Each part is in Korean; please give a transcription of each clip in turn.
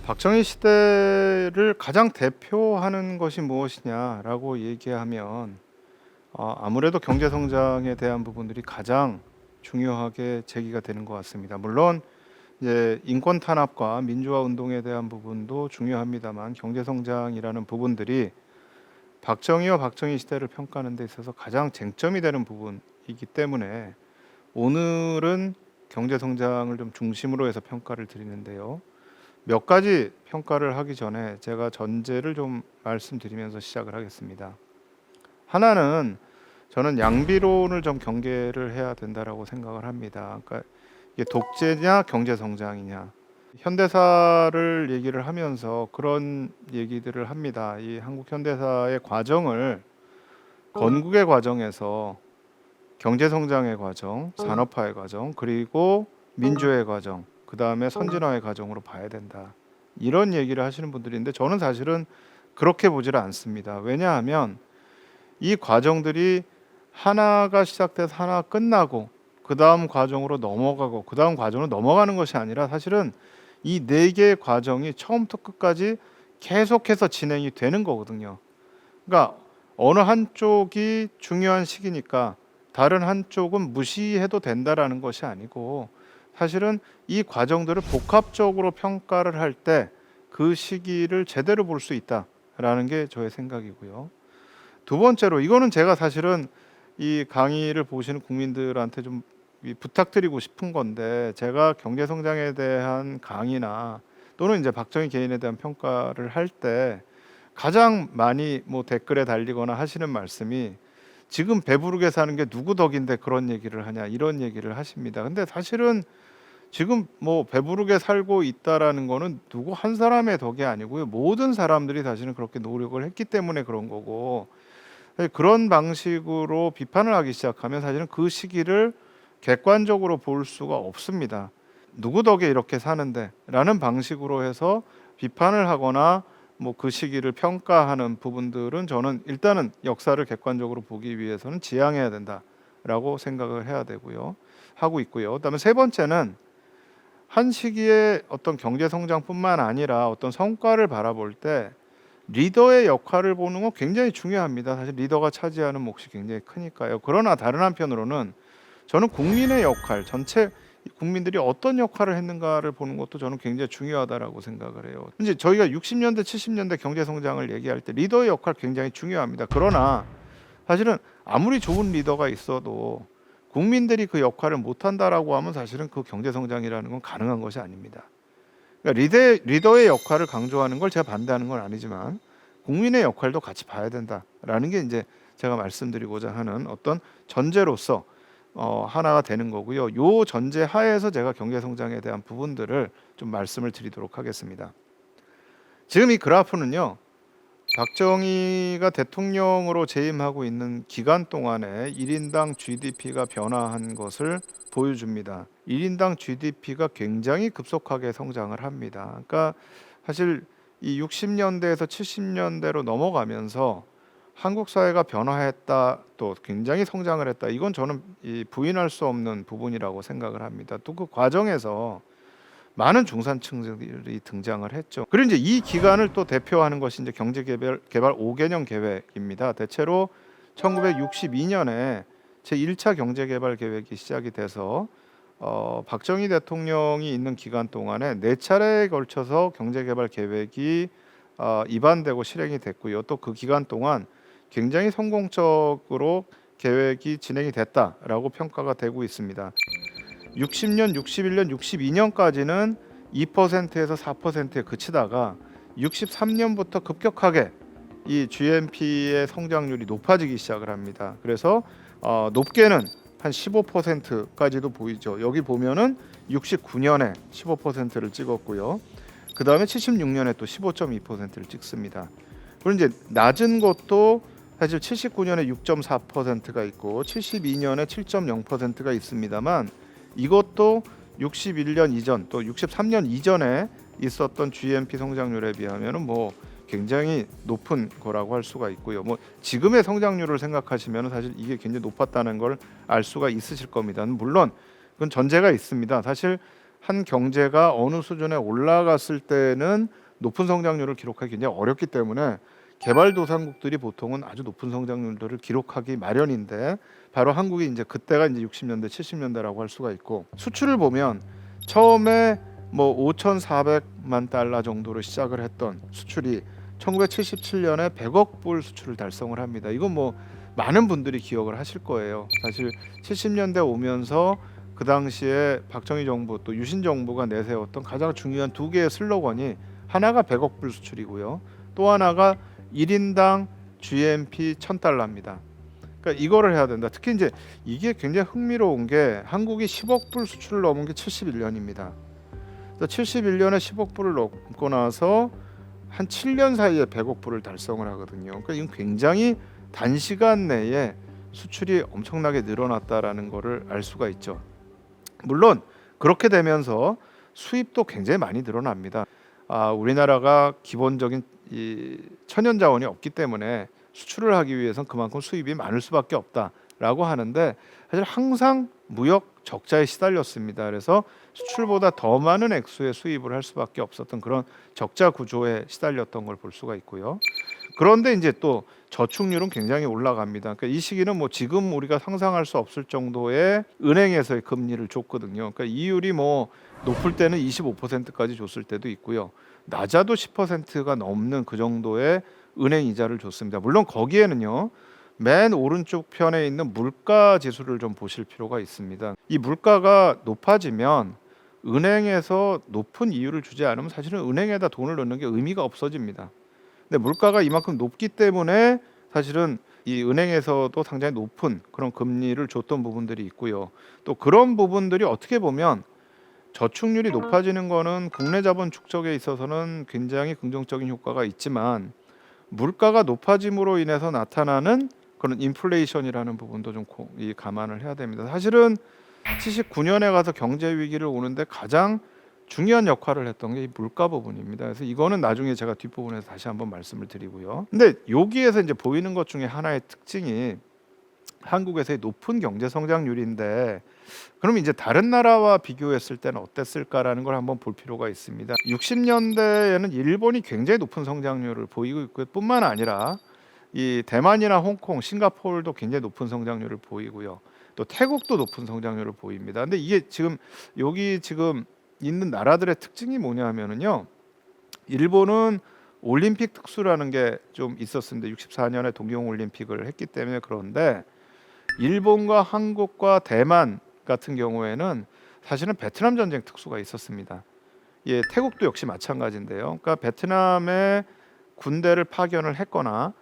박정희 시대를 가장 대표하는 것이 무엇이냐라고 얘기하면 아무래도 경제 성장에 대한 부분들이 가장 중요하게 제기가 되는 것 같습니다. 물론 이제 인권 탄압과 민주화 운동에 대한 부분도 중요합니다만 경제 성장이라는 부분들이 박정희와 박정희 시대를 평가하는 데 있어서 가장 쟁점이 되는 부분이기 때문에 오늘은 경제 성장을 좀 중심으로 해서 평가를 드리는데요. 몇 가지 평가를 하기 전에 제가 전제를 좀 말씀드리면서 시작을 하겠습니다. 하나는 저는 양비론을 좀 경계를 해야 된다라고 생각을 합니다. 그러니까 이게 독재냐 경제 성장이냐. 현대사를 얘기를 하면서 그런 얘기들을 합니다. 이 한국 현대사의 과정을 건국의 과정에서 경제 성장의 과정, 산업화의 과정, 그리고 민주화의 과정, 그 다음에 선진화의 과정으로 봐야 된다. 이런 얘기를 하시는 분들인데 저는 사실은 그렇게 보지를 않습니다. 왜냐하면 이 과정들이 하나가 시작돼서 하나 끝나고 그 다음 과정으로 넘어가고 그 다음 과정으로 넘어가는 것이 아니라 사실은 이 네 개의 과정이 처음부터 끝까지 계속해서 진행이 되는 거거든요. 그러니까 어느 한쪽이 중요한 시기니까 다른 한쪽은 무시해도 된다라는 것이 아니고 사실은 이 과정들을 복합적으로 평가를 할 때 그 시기를 제대로 볼 수 있다라는 게 저의 생각이고요. 두 번째로 이거는 제가 사실은 이 강의를 보시는 국민들한테 좀 부탁드리고 싶은 건데 제가 경제 성장에 대한 강의나 또는 이제 박정희 개인에 대한 평가를 할 때 가장 많이 뭐 댓글에 달리거나 하시는 말씀이 지금 배부르게 사는 게 누구 덕인데 그런 얘기를 하냐 이런 얘기를 하십니다. 근데 사실은 지금 뭐 배부르게 살고 있다라는 거는 누구 한 사람의 덕이 아니고요. 모든 사람들이 사실은 그렇게 노력을 했기 때문에 그런 거고 그런 방식으로 비판을 하기 시작하면 사실은 그 시기를 객관적으로 볼 수가 없습니다. 누구 덕에 이렇게 사는데 라는 방식으로 해서 비판을 하거나 뭐 그 시기를 평가하는 부분들은 저는 일단은 역사를 객관적으로 보기 위해서는 지양해야 된다라고 생각을 해야 되고요. 하고 있고요. 그다음에 세 번째는 한 시기에 어떤 경제 성장뿐만 아니라 어떤 성과를 바라볼 때 리더의 역할을 보는 건 굉장히 중요합니다. 사실 리더가 차지하는 몫이 굉장히 크니까요. 그러나 다른 한편으로는 저는 국민의 역할, 전체 국민들이 어떤 역할을 했는가를 보는 것도 저는 굉장히 중요하다라고 생각을 해요. 이제 저희가 60년대, 70년대 경제 성장을 얘기할 때 리더의 역할 굉장히 중요합니다. 그러나 사실은 아무리 좋은 리더가 있어도 국민들이 그 역할을 못한다라고 하면 사실은 그 경제 성장이라는 건 가능한 것이 아닙니다. 그러니까 리더의 역할을 강조하는 걸 제가 반대하는 건 아니지만 국민의 역할도 같이 봐야 된다라는 게 이제 제가 말씀드리고자 하는 어떤 전제로서 하나가 되는 거고요. 요 전제 하에서 제가 경제 성장에 대한 부분들을 좀 말씀을 드리도록 하겠습니다. 지금 이 그래프는요. 박정희가 대통령으로 재임하고 있는 기간 동안에 1인당 GDP가 변화한 것을 보여줍니다. 1인당 GDP가 굉장히 급속하게 성장을 합니다. 그러니까 사실 이 60년대에서 70년대로 넘어가면서 한국 사회가 변화했다, 또 굉장히 성장을 했다. 이건 저는 부인할 수 없는 부분이라고 생각을 합니다. 또 그 과정에서 많은 중산층들이 등장을 했죠. 그리고 이제 이 기간을 또 대표하는 것이 이제 경제개발 5개년 계획입니다. 대체로 1962년에 제1차 경제개발 계획이 시작이 돼서 박정희 대통령이 있는 기간 동안에 4차례에 걸쳐서 경제개발 계획이 입안되고 실행이 됐고요. 또 그 기간 동안 굉장히 성공적으로 계획이 진행이 됐다라고 평가가 되고 있습니다. 60년, 61년, 62년까지는 2%에서 4%에 그치다가 63년부터 급격하게 이 GNP의 성장률이 높아지기 시작을 합니다. 그래서 높게는 한 15%까지도 보이죠. 여기 보면은 69년에 15%를 찍었고요. 그 다음에 76년에 또 15.2%를 찍습니다. 그리고 이제 낮은 것도 사실 79년에 6.4%가 있고 72년에 7.0%가 있습니다만 이것도 61년 이전 또 63년 이전에 있었던 GNP 성장률에 비하면은 뭐 굉장히 높은 거라고 할 수가 있고요. 뭐 지금의 성장률을 생각하시면 사실 이게 굉장히 높았다는 걸 알 수가 있으실 겁니다. 물론 그건 전제가 있습니다. 사실 한 경제가 어느 수준에 올라갔을 때는 높은 성장률을 기록하기 굉장히 어렵기 때문에 개발도상국들이 보통은 아주 높은 성장률들을 기록하기 마련인데 바로 한국이 이제 그때가 이제 60년대, 70년대라고 할 수가 있고 수출을 보면 처음에 뭐 5,400만 달러 정도로 시작을 했던 수출이 1977년에 100억 불 수출을 달성을 합니다. 이건 뭐 많은 분들이 기억을 하실 거예요. 사실 70년대 오면서 그 당시에 박정희 정부 또 유신 정부가 내세웠던 가장 중요한 두 개의 슬로건이 하나가 100억 불 수출이고요. 또 하나가 1인당 GNP 1,000달러입니다. 그러니까 이거를 해야 된다. 특히 이제 이게 굉장히 흥미로운 게 한국이 10억 불 수출을 넘은 게 71년입니다. 71년에 10억 불을 넘고 나서 한 7년 사이에 100억 불을 달성을 하거든요. 그러니까 이건 굉장히 단시간 내에 수출이 엄청나게 늘어났다라는 것을 알 수가 있죠. 물론 그렇게 되면서 수입도 굉장히 많이 늘어납니다. 우리나라가 기본적인 이 천연 자원이 없기 때문에 수출을 하기 위해서는 그만큼 수입이 많을 수밖에 없다라고 하는데 사실 항상 무역 적자에 시달렸습니다. 그래서 수출보다 더 많은 액수의 수입을 할 수밖에 없었던 그런 적자 구조에 시달렸던 걸 볼 수가 있고요. 그런데 이제 또 저축률은 굉장히 올라갑니다. 그러니까 이 시기는 뭐 지금 우리가 상상할 수 없을 정도의 은행에서의 금리를 줬거든요. 그러니까 이율이 뭐 높을 때는 25%까지 줬을 때도 있고요. 낮아도 10%가 넘는 그 정도의 은행 이자를 줬습니다. 물론 거기에는요. 맨 오른쪽 편에 있는 물가 지수를 좀 보실 필요가 있습니다. 이 물가가 높아지면 은행에서 높은 이율을 주지 않으면 사실은 은행에다 돈을 넣는 게 의미가 없어집니다. 근데 물가가 이만큼 높기 때문에 사실은 이 은행에서도 상당히 높은 그런 금리를 줬던 부분들이 있고요. 또 그런 부분들이 어떻게 보면 저축률이 높아지는 거는 국내 자본 축적에 있어서는 굉장히 긍정적인 효과가 있지만 물가가 높아짐으로 인해서 나타나는 그런 인플레이션이라는 부분도 좀 감안을 해야 됩니다. 사실은 79년에 가서 경제 위기를 오는데 가장 중요한 역할을 했던 게 이 물가 부분입니다. 그래서 이거는 나중에 제가 뒷부분에서 다시 한번 말씀을 드리고요. 근데 여기에서 이제 보이는 것 중에 하나의 특징이 한국에서의 높은 경제 성장률인데 그럼 이제 다른 나라와 비교했을 때는 어땠을까라는 걸 한번 볼 필요가 있습니다. 60년대에는 일본이 굉장히 높은 성장률을 보이고 있고 뿐만 아니라 이 대만이나 홍콩, 싱가포르도 굉장히 높은 성장률을 보이고요. 또 태국도 높은 성장률을 보입니다. 근데 이게 지금 여기 지금 있는 나라들의 특징이 뭐냐면은요. 일본은 올림픽 특수라는 게 좀 있었습니다. 64년에 동경 올림픽을 했기 때문에 그런데 일본과 한국과 대만 같은 경우에는 사실은 베트남 전쟁 특수가 있었습니다. 예, 태국도 역시 마찬가지인데요. 그러니까 베트남에 군대를 파견을 했거나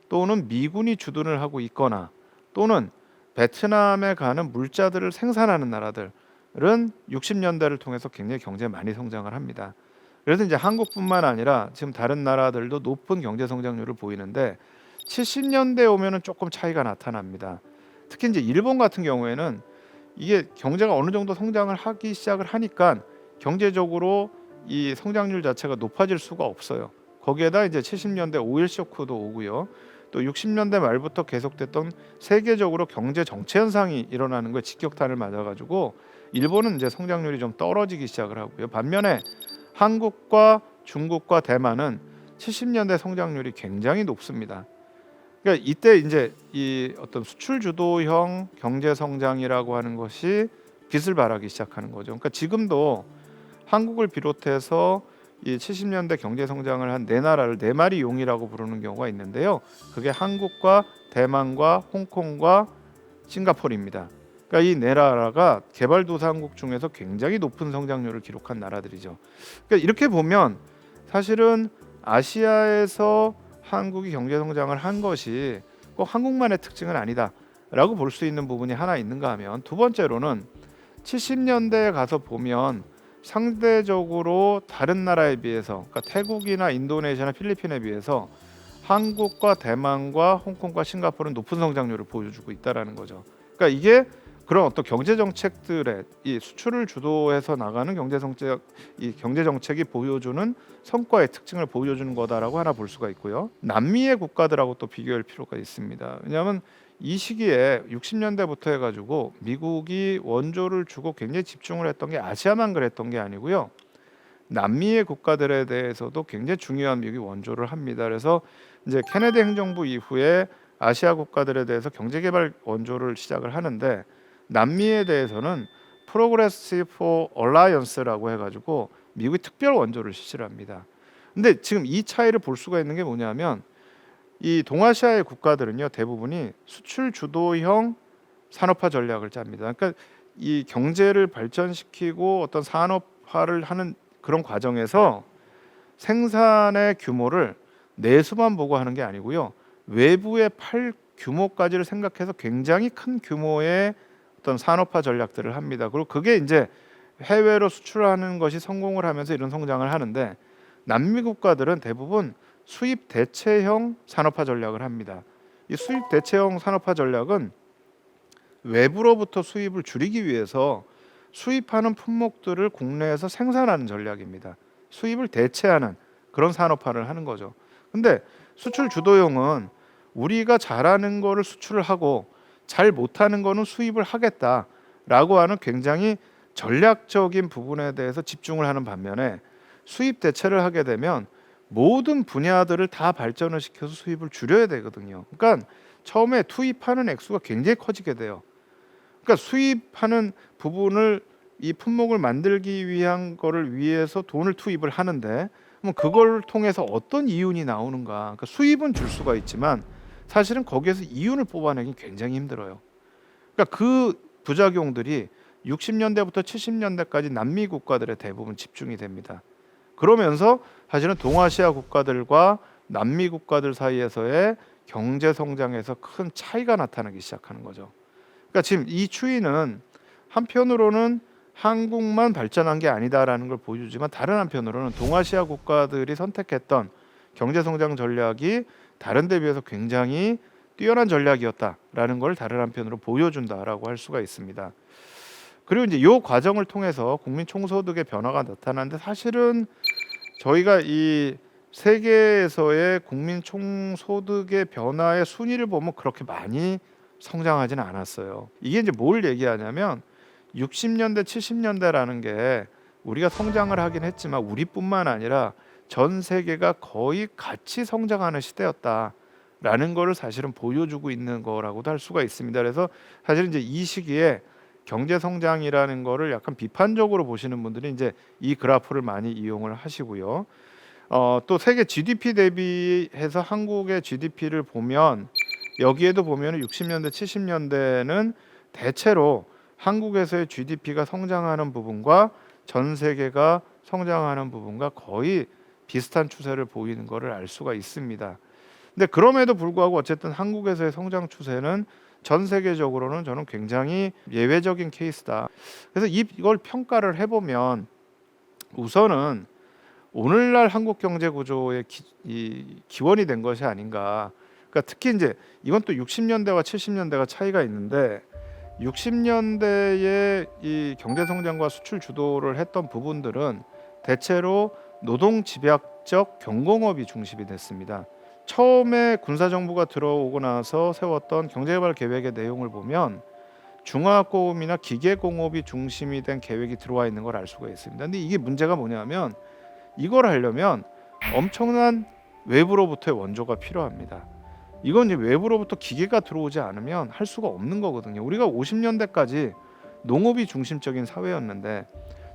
또는 미군이 주둔을 하고 있거나 또는 베트남에 가는 물자들을 생산하는 나라들은 60년대를 통해서 굉장히 경제 많이 성장을 합니다. 그래서 이제 한국뿐만 아니라 지금 다른 나라들도 높은 경제 성장률을 보이는데 70년대 오면은 조금 차이가 나타납니다. 특히 이제 일본 같은 경우에는 이게 경제가 어느 정도 성장을 하기 시작을 하니까 경제적으로 이 성장률 자체가 높아질 수가 없어요. 거기에다 이제 70년대 오일 쇼크도 오고요. 또 60년대 말부터 계속됐던 세계적으로 경제 정체 현상이 일어나는 거에 직격탄을 맞아가지고 일본은 이제 성장률이 좀 떨어지기 시작을 하고요. 반면에 한국과 중국과 대만은 70년대 성장률이 굉장히 높습니다. 그러니까 이때 이제 이 어떤 수출 주도형 경제 성장이라고 하는 것이 빛을 발하기 시작하는 거죠. 그러니까 지금도 한국을 비롯해서 이 70년대 경제 성장을 한 네 나라를 네 마리 용이라고 부르는 경우가 있는데요. 그게 한국과 대만과 홍콩과 싱가포르입니다. 그러니까 이 네 나라가 개발도상국 중에서 굉장히 높은 성장률을 기록한 나라들이죠. 그러니까 이렇게 보면 사실은 아시아에서 한국이 경제 성장을 한 것이 꼭 한국만의 특징은 아니다라고 볼 수 있는 부분이 하나 있는가 하면 두 번째로는 70년대에 가서 보면 상대적으로 다른 나라에 비해서 그러니까 태국이나 인도네시아나 필리핀에 비해서 한국과 대만과 홍콩과 싱가포르는 높은 성장률을 보여주고 있다라는 거죠. 그러니까 이게 그런 어떤 경제 정책들의 이 수출을 주도해서 나가는 경제 정책, 이 경제 정책이 보여주는 성과의 특징을 보여주는 거다라고 하나 볼 수가 있고요. 남미의 국가들하고 또 비교할 필요가 있습니다. 왜냐하면 이 시기에 60년대부터 해가지고 미국이 원조를 주고 굉장히 집중을 했던 게 아시아만 그랬던 게 아니고요. 남미의 국가들에 대해서도 굉장히 중요한 미국이 원조를 합니다. 그래서 이제 케네디 행정부 이후에 아시아 국가들에 대해서 경제개발 원조를 시작을 하는데 남미에 대해서는 프로그레시브 얼라이언스라고 해가지고 미국이 특별 원조를 실시를 합니다. 근데 지금 이 차이를 볼 수가 있는 게 뭐냐면 이 동아시아의 국가들은요 대부분이 수출 주도형 산업화 전략을 짭니다. 그러니까 이 경제를 발전시키고 어떤 산업화를 하는 그런 과정에서 생산의 규모를 내수만 보고 하는 게 아니고요. 외부의 팔 규모까지를 생각해서 굉장히 큰 규모의 어떤 산업화 전략들을 합니다. 그리고 그게 이제 해외로 수출하는 것이 성공을 하면서 이런 성장을 하는데 남미 국가들은 대부분 수입 대체형 산업화 전략을 합니다. 이 수입 대체형 산업화 전략은 외부로부터 수입을 줄이기 위해서 수입하는 품목들을 국내에서 생산하는 전략입니다. 수입을 대체하는 그런 산업화를 하는 거죠. 근데 수출 주도형은 우리가 잘하는 거를 수출을 하고 잘 못하는 거는 수입을 하겠다라고 하는 굉장히 전략적인 부분에 대해서 집중을 하는 반면에 수입 대체를 하게 되면 모든 분야들을 다 발전을 시켜서 수입을 줄여야 되거든요. 그러니까 처음에 투입하는 액수가 굉장히 커지게 돼요. 그러니까 수입하는 부분을 이 품목을 만들기 위한 거를 위해서 돈을 투입을 하는데 그럼 그걸 통해서 어떤 이윤이 나오는가? 그러니까 수입은 줄 수가 있지만 사실은 거기에서 이윤을 뽑아내기 굉장히 힘들어요. 그러니까 그 부작용들이 60년대부터 70년대까지 남미 국가들의 대부분 집중이 됩니다. 그러면서 사실은 동아시아 국가들과 남미 국가들 사이에서의 경제 성장에서 큰 차이가 나타나기 시작하는 거죠. 그러니까 지금 이 추이는 한편으로는 한국만 발전한 게 아니다라는 걸 보여주지만 다른 한편으로는 동아시아 국가들이 선택했던 경제 성장 전략이 다른 데 비해서 굉장히 뛰어난 전략이었다라는 걸 다른 한편으로 보여준다라고 할 수가 있습니다. 그리고 이제 이 과정을 통해서 국민 총소득의 변화가 나타나는데 사실은 저희가 이 세계에서의 국민 총소득의 변화의 순위를 보면 그렇게 많이 성장하지는 않았어요. 이게 이제 뭘 얘기하냐면 60년대, 70년대라는 게 우리가 성장을 하긴 했지만 우리뿐만 아니라 전 세계가 거의 같이 성장하는 시대였다라는 거를 사실은 보여주고 있는 거라고도 할 수가 있습니다. 그래서 사실 이제 이 시기에 경제 성장이라는 거를 약간 비판적으로 보시는 분들이 이제 이 그래프를 많이 이용을 하시고요. 또 세계 GDP 대비해서 한국의 GDP를 보면 여기에도 보면 60년대, 70년대는 대체로 한국에서의 GDP가 성장하는 부분과 전 세계가 성장하는 부분과 거의 비슷한 추세를 보이는 것을 알 수가 있습니다. 근데 그럼에도 불구하고 어쨌든 한국에서의 성장 추세는 전 세계적으로는 저는 굉장히 예외적인 케이스다. 그래서 이걸 평가를 해보면 우선은 오늘날 한국 경제 구조의 기원이 된 것이 아닌가. 그러니까 특히 이제 이건 또 60년대와 70년대가 차이가 있는데 60년대에 이 경제 성장과 수출 주도를 했던 부분들은 대체로 노동 집약적 경공업이 중심이 됐습니다. 처음에 군사정부가 들어오고 나서 세웠던 경제개발 계획의 내용을 보면 중화학공업이나 기계공업이 중심이 된 계획이 들어와 있는 걸 알 수가 있습니다. 근데 이게 문제가 뭐냐면 이걸 하려면 엄청난 외부로부터의 원조가 필요합니다. 이건 이제 외부로부터 기계가 들어오지 않으면 할 수가 없는 거거든요. 우리가 50년대까지 농업이 중심적인 사회였는데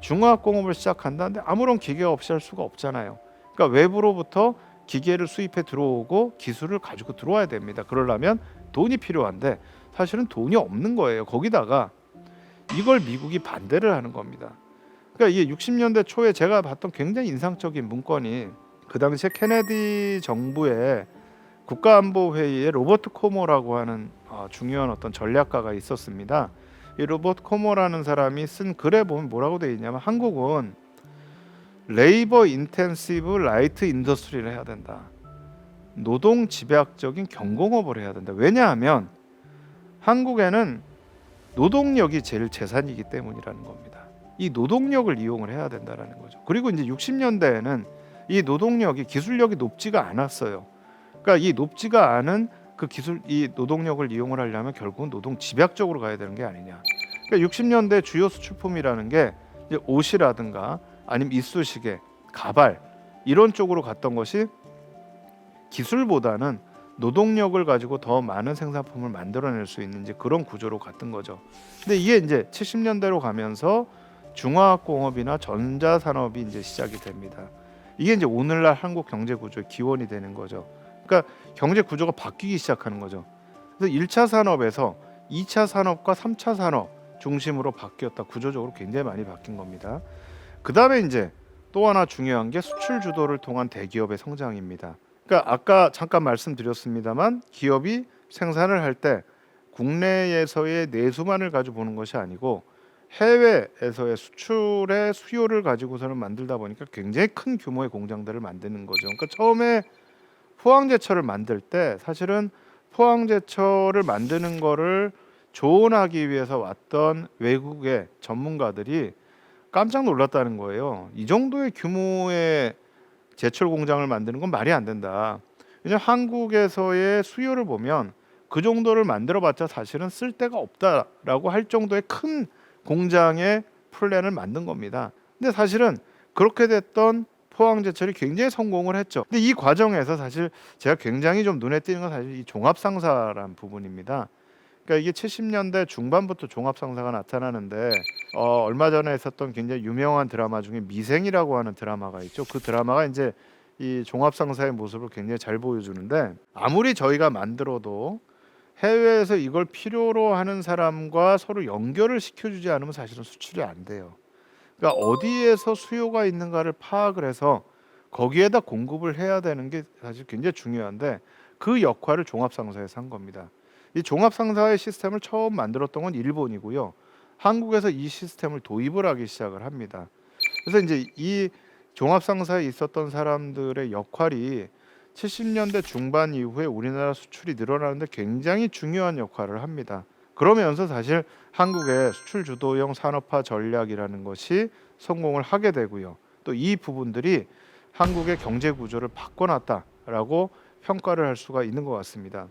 중화학공업을 시작한다는데 아무런 기계가 없이 할 수가 없잖아요. 그러니까 외부로부터 기계를 수입해 들어오고 기술을 가지고 들어와야 됩니다. 그러려면 돈이 필요한데 사실은 돈이 없는 거예요. 거기다가 이걸 미국이 반대를 하는 겁니다. 그러니까 이게 60년대 초에 제가 봤던 굉장히 인상적인 문건이 그 당시에 케네디 정부의 국가안보회의에 로버트 코모라고 하는 중요한 어떤 전략가가 있었습니다. 이 로버트 코모라는 사람이 쓴 글에 보면 뭐라고 되어 있냐면 한국은 레이버 인텐시브 라이트 인더스트리를 해야 된다. 노동 집약적인 경공업을 해야 된다. 왜냐하면 한국에는 노동력이 제일 재산이기 때문이라는 겁니다. 이 노동력을 이용을 해야 된다라는 거죠. 그리고 이제 60년대에는 이 노동력이 기술력이 높지가 않았어요. 그러니까 이 높지가 않은 그 기술 이 노동력을 이용을 하려면 결국은 노동 집약 쪽으로 가야 되는 게 아니냐. 그러니까 60년대 주요 수출품이라는 게 이제 옷이라든가 아니면 이쑤시개, 가발 이런 쪽으로 갔던 것이 기술보다는 노동력을 가지고 더 많은 생산품을 만들어낼 수 있는 이제 그런 구조로 갔던 거죠. 근데 이게 이제 70년대로 가면서 중화학공업이나 전자산업이 이제 시작이 됩니다. 이게 이제 오늘날 한국 경제 구조의 기원이 되는 거죠. 그러니까 경제 구조가 바뀌기 시작하는 거죠. 그래서 1차 산업에서 2차 산업과 3차 산업 중심으로 바뀌었다. 구조적으로 굉장히 많이 바뀐 겁니다. 그다음에 이제 또 하나 중요한 게 수출 주도를 통한 대기업의 성장입니다. 그러니까 아까 잠깐 말씀드렸습니다만 기업이 생산을 할 때 국내에서의 내수만을 가지고 보는 것이 아니고 해외에서의 수출의 수요를 가지고서는 만들다 보니까 굉장히 큰 규모의 공장들을 만드는 거죠. 그러니까 처음에 포항제철을 만들 때 사실은 포항제철을 만드는 거를 조언하기 위해서 왔던 외국의 전문가들이 깜짝 놀랐다는 거예요. 이 정도의 규모의 제철 공장을 만드는 건 말이 안 된다. 왜냐하면 한국에서의 수요를 보면 그 정도를 만들어봤자 사실은 쓸 데가 없다라고 할 정도의 큰 공장의 플랜을 만든 겁니다. 근데 사실은 그렇게 됐던 포항제철이 굉장히 성공을 했죠. 근데 이 과정에서 사실 제가 굉장히 좀 눈에 띄는 건 사실 이 종합상사라는 부분입니다. 그러니까 이게 70년대 중반부터 종합상사가 나타나는데 얼마 전에 있었던 굉장히 유명한 드라마 중에 미생이라고 하는 드라마가 있죠. 그 드라마가 이제 이 종합상사의 모습을 굉장히 잘 보여주는데 아무리 저희가 만들어도 해외에서 이걸 필요로 하는 사람과 서로 연결을 시켜주지 않으면 사실은 수출이 안 돼요. 그러니까 어디에서 수요가 있는가를 파악을 해서 거기에다 공급을 해야 되는 게 사실 굉장히 중요한데 그 역할을 종합상사에서 한 겁니다. 이 종합상사의 시스템을 처음 만들었던 건 일본이고요. 한국에서 이 시스템을 도입을 하기 시작을 합니다. 그래서 이제 이 종합상사에 있었던 사람들의 역할이 70년대 중반 이후에 우리나라 수출이 늘어나는데 굉장히 중요한 역할을 합니다. 그러면서 사실 한국의 수출 주도형 산업화 전략이라는 것이 성공을 하게 되고요. 또 이 부분들이 한국의 경제 구조를 바꿔놨다라고 평가를 할 수가 있는 것 같습니다.